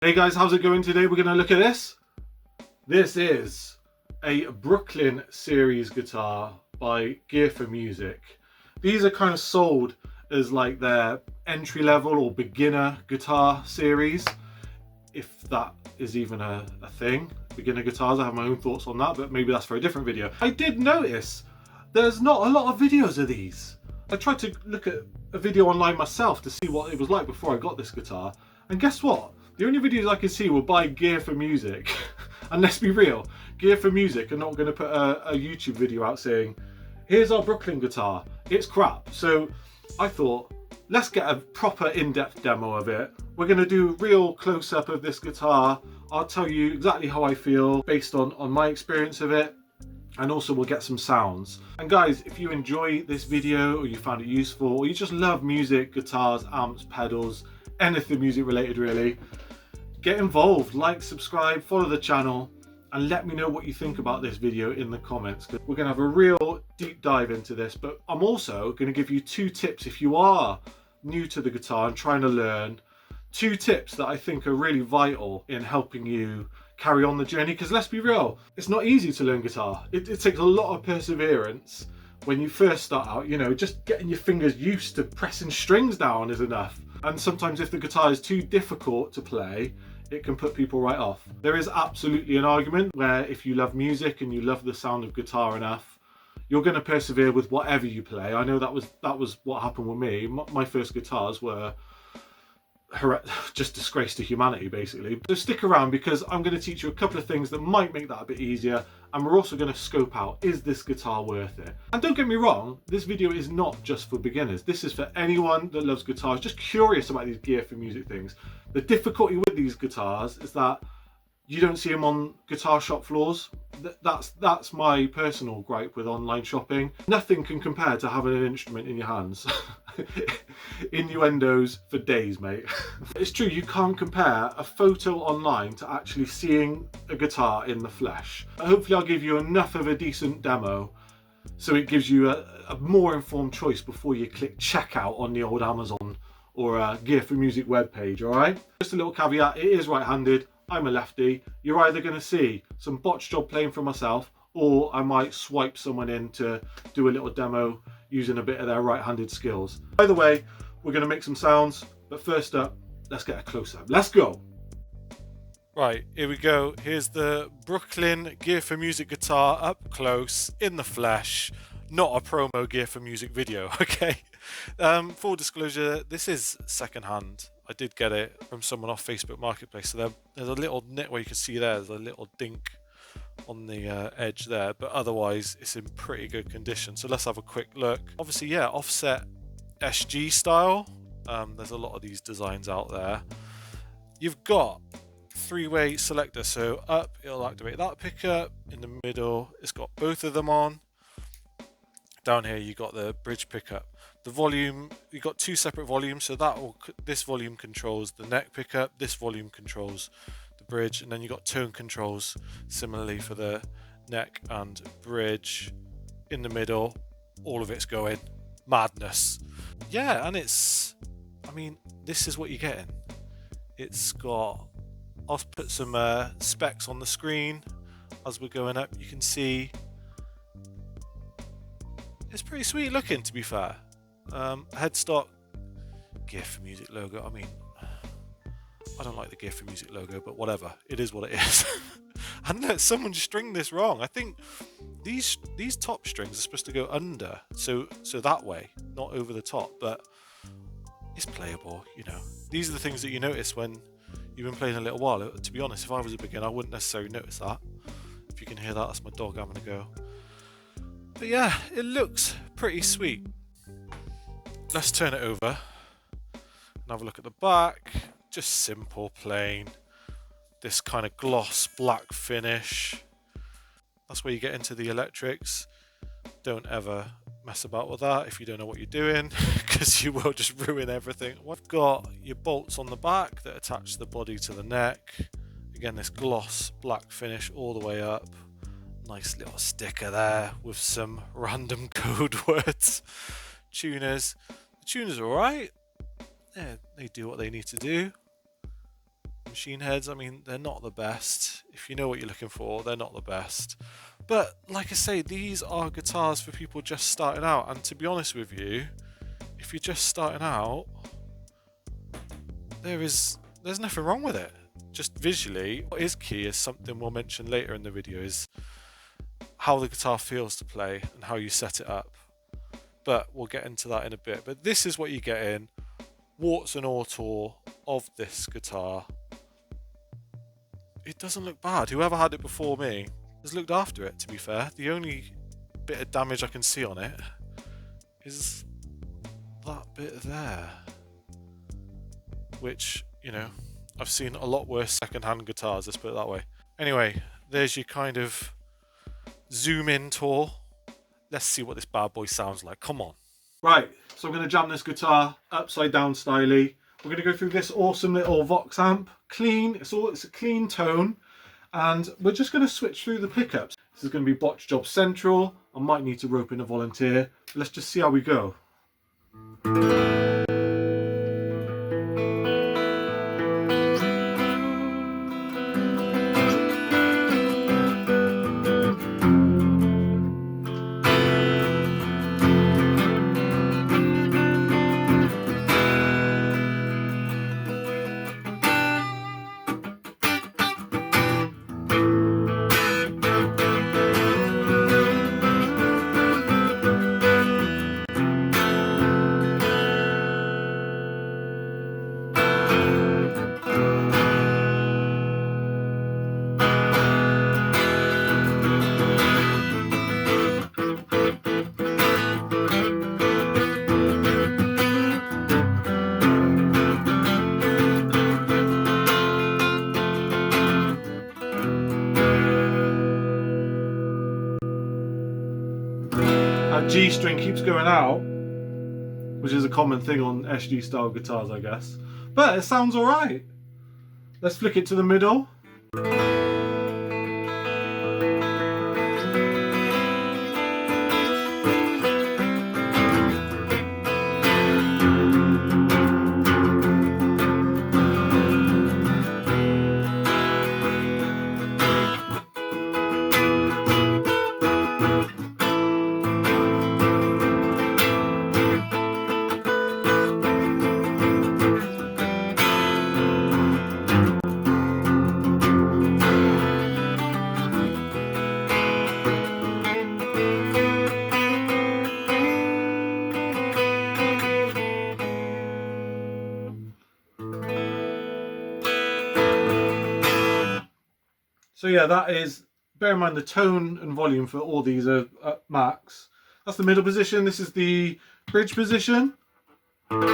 Hey guys, how's it going today? We're going to look at this. This is a Brooklyn series guitar by Gear4music. These are kind of sold as like their entry level or beginner guitar series, if that is even a thing. Beginner guitars, I have my own thoughts on that, but maybe that's for a different video. I did notice there's not a lot of videos of these. I tried to look at a video online myself to see what it was like before I got this guitar, and guess what? The only videos I can see were by Gear4music. And let's be real, Gear4music are not going to put a YouTube video out saying, here's our Brooklyn guitar, it's crap. So I thought, let's get a proper in-depth demo of it. We're going to do a real close-up of this guitar. I'll tell you exactly how I feel based on my experience of it. And also we'll get some sounds. And guys, if you enjoy this video or you found it useful or you just love music, guitars, amps, pedals, anything music related really, get involved, like, subscribe, follow the channel, and let me know what you think about this video in the comments, because we're going to have a real deep dive into this. But I'm also going to give you 2 tips if you are new to the guitar and trying to learn. 2 tips that I think are really vital in helping you carry on the journey, because let's be real, it's not easy to learn guitar. It takes a lot of perseverance when you first start out. You know, just getting your fingers used to pressing strings down is enough. And sometimes if the guitar is too difficult to play, it can put people right off. There is absolutely an argument where if you love music and you love the sound of guitar enough, you're going to persevere with whatever you play. I know that was what happened with me. My first guitars were just disgrace to humanity, basically. So stick around, because I'm going to teach you a couple of things that might make that a bit easier, and we're also going to scope out, is this guitar worth it? And don't get me wrong, this video is not just for beginners. This is for anyone that loves guitars, just curious about these Gear4music things. The difficulty with these guitars is that you don't see them on guitar shop floors. That's my personal gripe with online shopping. Nothing can compare to having an instrument in your hands. Innuendos for days, mate. It's true, you can't compare a photo online to actually seeing a guitar in the flesh. Hopefully I'll give you enough of a decent demo so it gives you a more informed choice before you click checkout on the old Amazon or a Gear4music webpage, alright? Just a little caveat, it is right-handed. I'm a lefty. You're either going to see some botch job playing for myself, or I might swipe someone in to do a little demo using a bit of their right-handed skills. Either way, we're going to make some sounds, but first up, let's get a close-up. Let's go! Right, here we go. Here's the Brooklyn Gear4music guitar up close, in the flesh. Not a promo Gear4music video, okay? Full disclosure, this is second-hand. I did get it from someone off Facebook Marketplace, so there's a little nit where you can see there's a little dink on the edge there, but otherwise it's in pretty good condition. So let's have a quick look. Obviously, yeah, offset SG style. There's a lot of these designs out there. You've got 3-way selector, so up it'll activate that pickup, in the middle it's got both of them on. Down here you got the bridge pickup. The volume, you got 2 separate volumes, so this volume controls the neck pickup, this volume controls the bridge, and then you got tone controls similarly for the neck and bridge. In the middle, all of it's going madness. Yeah, and I mean, this is what you're getting. It's got, I'll put some specs on the screen as we're going up. You can see it's pretty sweet looking, to be fair. Headstock, Gear4music logo. I mean, I don't like the Gear4music logo, but whatever. It is what it is. And look, someone stringed this wrong. I think these top strings are supposed to go under, so that way, not over the top. But it's playable, you know. These are the things that you notice when you've been playing a little while. To be honest, if I was a beginner, I wouldn't necessarily notice that. If you can hear that, that's my dog having a go. But yeah, it looks pretty sweet. Let's turn it over and have a look at the back. Just simple, plain. This kind of gloss black finish. That's where you get into the electrics. Don't ever mess about with that if you don't know what you're doing, because you will just ruin everything. We've got your bolts on the back that attach the body to the neck. Again, this gloss black finish all the way up. Nice little sticker there with some random code words. Tuners. The tuners are alright. Yeah, they do what they need to do. Machine heads, I mean, they're not the best. If you know what you're looking for, they're not the best. But like I say, these are guitars for people just starting out. And to be honest with you, if you're just starting out, there's nothing wrong with it. Just visually, what is key is something we'll mention later in the video, is how the guitar feels to play and how you set it up. But we'll get into that in a bit. But this is what you get in, warts and all of this guitar. It doesn't look bad. Whoever had it before me has looked after it, to be fair. The only bit of damage I can see on it is that bit there, which, you know, I've seen a lot worse second-hand guitars, let's put it that way. Anyway, there's your kind of zoom in tour. Let's see what this bad boy sounds like. Come on. Right, so I'm going to jam this guitar upside down styly. We're going to go through this awesome little Vox amp. Clean, it's a clean tone. And we're just going to switch through the pickups. This is going to be Botch Job Central. I might need to rope in a volunteer. But let's just see how we go. G string keeps going out, which is a common thing on SG style guitars, I guess. But it sounds alright. Let's flick it to the middle. So yeah, that is, bear in mind the tone and volume for all these are at max. That's the middle position. This is the bridge position. That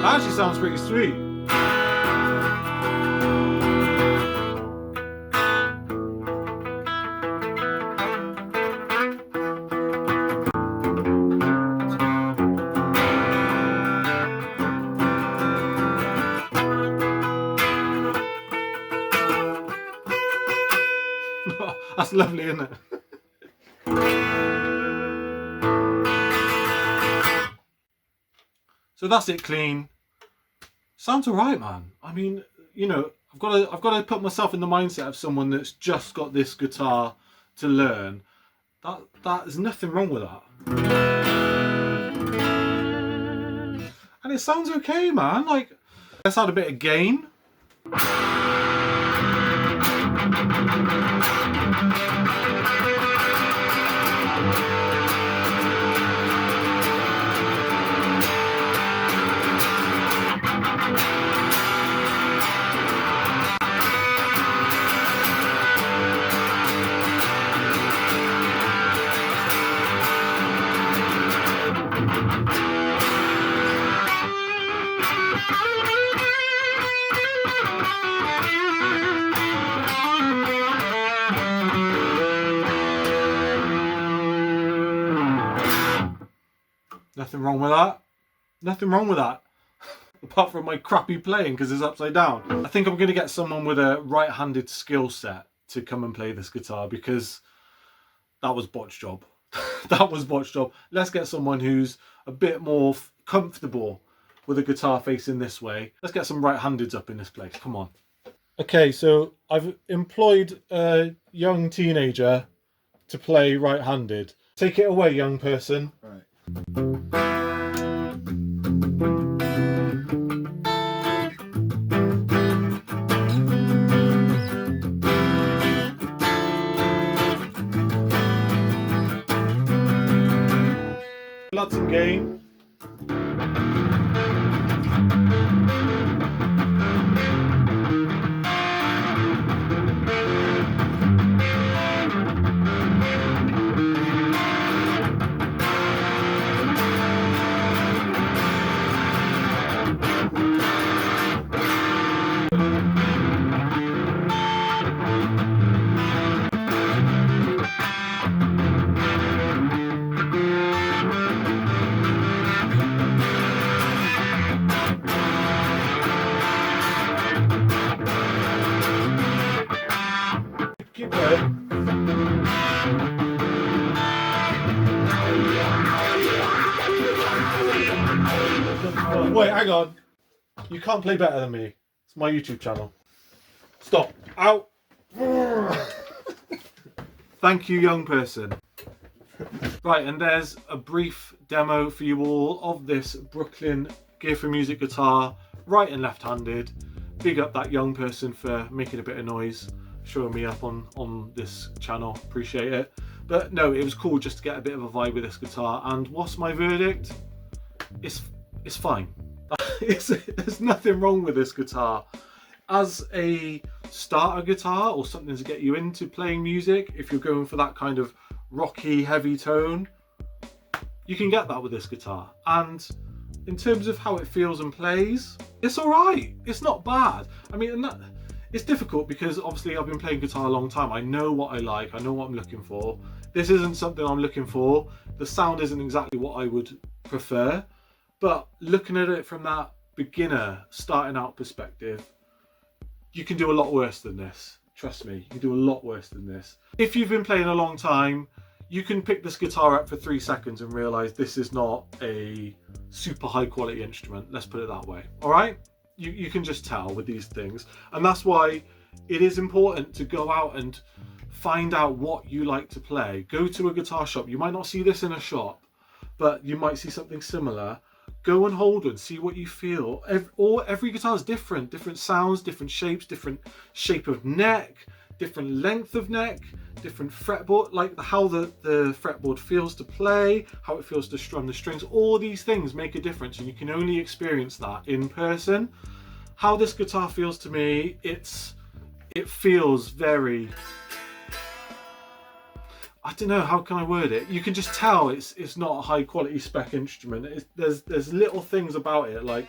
actually sounds pretty sweet. That's lovely, isn't it? So that's it clean. Sounds alright, man. I mean, you know, I've got to put myself in the mindset of someone that's just got this guitar to learn. There's nothing wrong with that. And it sounds okay, man. Like, let's add a bit of gain. Nothing wrong with that. Nothing wrong with that. apart from my crappy playing because it's upside down. I think I'm going to get someone with a right-handed skill set to come and play this guitar because that was botch job. That was botch job. Let's get someone who's a bit more comfortable with a guitar facing this way. Let's get some right-handeds up in this place. Come on. Okay, so I've employed a young teenager to play right-handed. Take it away, young person. Right. Lots of game. Keep going. Wait, hang on. You can't play better than me. It's my YouTube channel. Stop. Out. Thank you, young person. Right, and there's a brief demo for you all of this Brooklyn Gear4music guitar, right and left-handed. Big up that young person for making a bit of noise, showing me up on this channel. Appreciate it. But no, it was cool just to get a bit of a vibe with this guitar. And what's my verdict? It's fine. There's nothing wrong with this guitar. As a starter guitar or something to get you into playing music, if you're going for that kind of rocky, heavy tone, you can get that with this guitar. And in terms of how it feels and plays, it's all right. It's not bad. I mean, it's difficult because obviously I've been playing guitar a long time. I know what I like. I know what I'm looking for. This isn't something I'm looking for. The sound isn't exactly what I would prefer. But looking at it from that beginner starting out perspective, you can do a lot worse than this. Trust me, you can do a lot worse than this. If you've been playing a long time, you can pick this guitar up for 3 seconds and realize this is not a super high quality instrument. Let's put it that way. All right? You can just tell with these things. And that's why it is important to go out and find out what you like to play. Go to a guitar shop. You might not see this in a shop, but you might see something similar. Go and hold one, see what you feel. Every guitar is different. Different sounds, different shapes, different shape of neck, different length of neck, different fretboard, like how the fretboard feels to play, how it feels to strum the strings. All these things make a difference, and you can only experience that in person. How this guitar feels to me, it feels very, I don't know, how can I word it? You can just tell it's not a high quality spec instrument. There's little things about it, like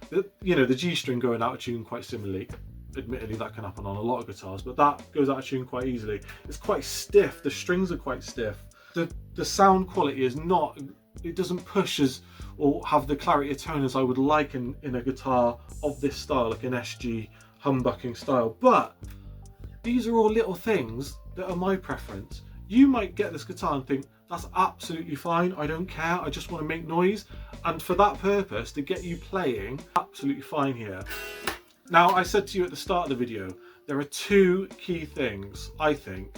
the G string going out of tune quite similarly. Admittedly, that can happen on a lot of guitars, but that goes out of tune quite easily. It's quite stiff. The strings are quite stiff. The sound quality is not, it doesn't push as or have the clarity of tone as I would like in a guitar of this style, like an SG humbucking style. But these are all little things that are my preference. You might get this guitar and think, that's absolutely fine, I don't care, I just want to make noise. And for that purpose, to get you playing, absolutely fine here. Now, I said to you at the start of the video, there are 2 key things I think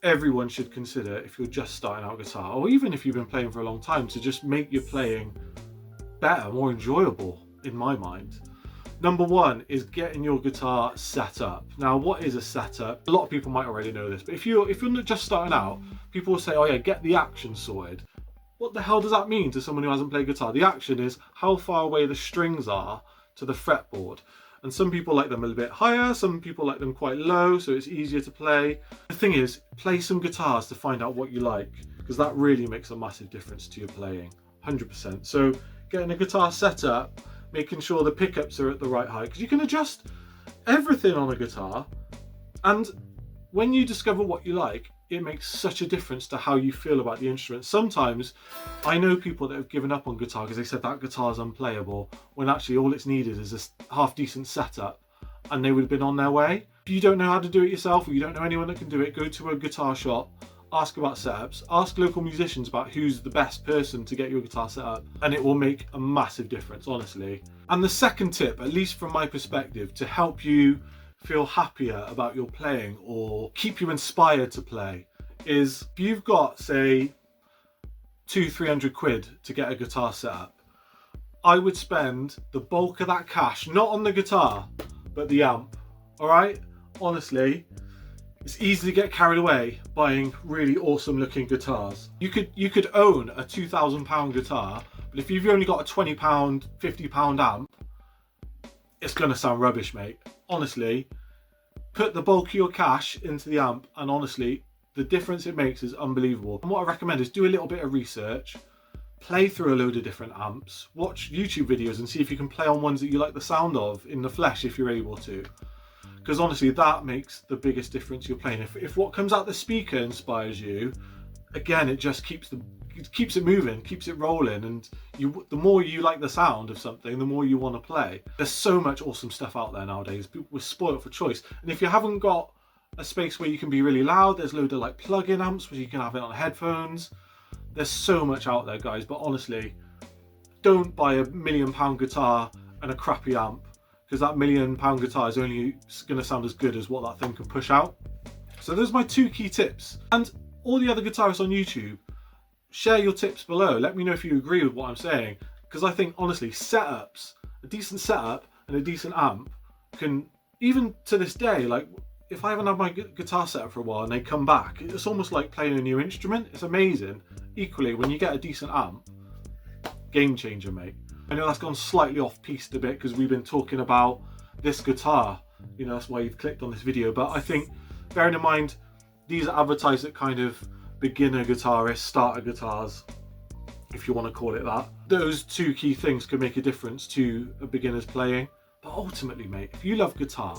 everyone should consider if you're just starting out guitar, or even if you've been playing for a long time, to just make your playing better, more enjoyable, in my mind. Number 1 is getting your guitar set up. Now, what is a setup? A lot of people might already know this, but if you're just starting out, people will say, oh yeah, get the action sorted. What the hell does that mean to someone who hasn't played guitar? The action is how far away the strings are to the fretboard. And some people like them a little bit higher, some people like them quite low, so it's easier to play. The thing is, play some guitars to find out what you like, because that really makes a massive difference to your playing, 100%. So getting a guitar set up, making sure the pickups are at the right height, because you can adjust everything on a guitar. And when you discover what you like, it makes such a difference to how you feel about the instrument. Sometimes I know people that have given up on guitar because they said that guitar's unplayable, when actually all it's needed is a half decent setup and they would have been on their way. If you don't know how to do it yourself, or you don't know anyone that can do it, go to a guitar shop, ask about setups, ask local musicians about who's the best person to get your guitar set up, and it will make a massive difference, honestly. And the second tip, at least from my perspective, to help you feel happier about your playing or keep you inspired to play, is if you've got, say, 200-300 quid to get a guitar set up, I would spend the bulk of that cash not on the guitar but the amp. All right, honestly, it's easy to get carried away buying really awesome looking guitars. You could own a £2,000 guitar, but if you've only got a £20, £50 amp, it's gonna sound rubbish, mate. Honestly, put the bulk of your cash into the amp, and honestly, the difference it makes is unbelievable. And what I recommend is do a little bit of research, play through a load of different amps, watch YouTube videos and see if you can play on ones that you like the sound of in the flesh if you're able to. Because honestly, that makes the biggest difference you're playing. If what comes out the speaker inspires you, again, it just keeps it moving, keeps it rolling, and the more you like the sound of something, the more you want to play. There's so much awesome stuff out there nowadays. People were spoiled for choice. And if you haven't got a space where you can be really loud, there's loads of like plug-in amps where you can have it on headphones. There's so much out there, guys. But honestly, don't buy a £1 million guitar and a crappy amp, because that £1 million guitar is only going to sound as good as what that thing can push out. So those are my 2 key tips. And all the other guitarists on YouTube, share your tips below. Let me know if you agree with what I'm saying, because I think honestly, setups, a decent setup and a decent amp can, even to this day, like if I haven't had my guitar set up for a while and they come back, it's almost like playing a new instrument. It's amazing. Equally, when you get a decent amp, game changer, mate. I know that's gone slightly off piste a bit because we've been talking about this guitar, you know, that's why you've clicked on this video. But I think, bearing in mind, these are advertised at kind of beginner guitarists, starter guitars, if you want to call it that. Those 2 key things can make a difference to a beginner's playing. But ultimately, mate, if you love guitar,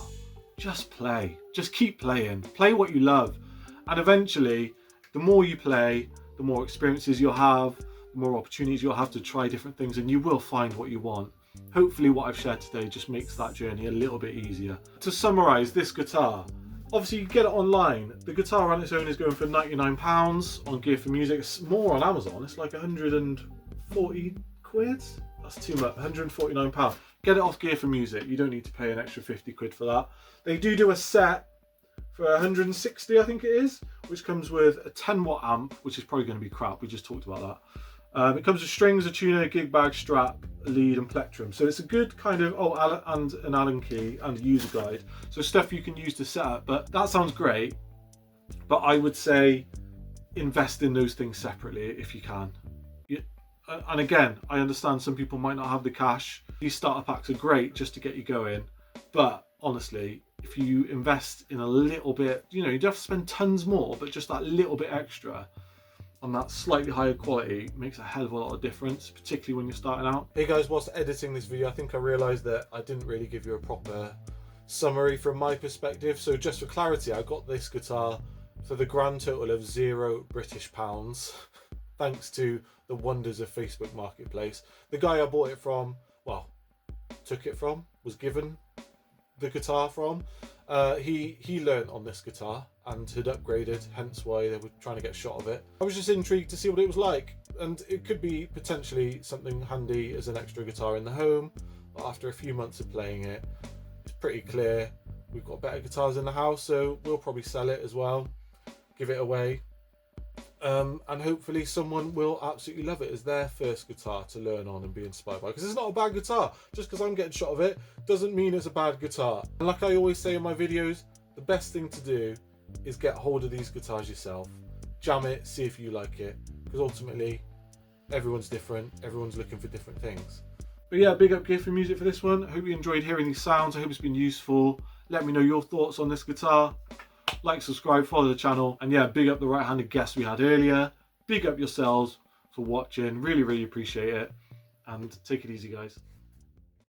just play. Just keep playing. Play what you love. And eventually, the more you play, the more experiences you'll have, the more opportunities you'll have to try different things, and you will find what you want. Hopefully what I've shared today just makes that journey a little bit easier. To summarise, this guitar, obviously you can get it online. The guitar on its own is going for £99 on Gear4music. It's more on Amazon. It's like 140 quid. That's too much. £149. Get it off Gear4music. You don't need to pay an extra 50 quid for that. They do a set for 160, I think it is, which comes with a 10-watt amp, which is probably going to be crap. We just talked about that. It comes with strings, a tuner, a gig bag, strap, a lead and plectrum. So it's a good kind of, and an Allen key and a user guide. So stuff you can use to set up. But that sounds great. But I would say invest in those things separately if you can. And again, I understand some people might not have the cash. These starter packs are great just to get you going. But honestly, if you invest in a little bit, you know, you don't have to spend tons more, but just that little bit extra on that slightly higher quality makes a hell of a lot of difference, particularly when you're starting out. Hey guys, whilst editing this video, I think I realised that I didn't really give you a proper summary from my perspective. So just for clarity, I got this guitar for the grand total of £0 British, thanks to the wonders of Facebook Marketplace. The guy I bought it from, well, took it from, was given the guitar from, he learnt on this guitar and had upgraded, hence why they were trying to get a shot of it. I was just intrigued to see what it was like, and it could be potentially something handy as an extra guitar in the home. But after a few months of playing it, it's pretty clear we've got better guitars in the house, so we'll probably sell it as well, give it away. And hopefully someone will absolutely love it as their first guitar to learn on and be inspired by. Because it's not a bad guitar. Just because I'm getting shot of it doesn't mean it's a bad guitar. And like I always say in my videos, the best thing to do is get hold of these guitars yourself. Jam it, see if you like it. Because ultimately, everyone's different. Everyone's looking for different things. But yeah, big up Gear4music for this one. I hope you enjoyed hearing these sounds. I hope it's been useful. Let me know your thoughts on this guitar. Like, subscribe, follow the channel, and yeah, big up the right-handed guest we had earlier. Big up yourselves for watching. Really, really appreciate it. And take it easy, guys.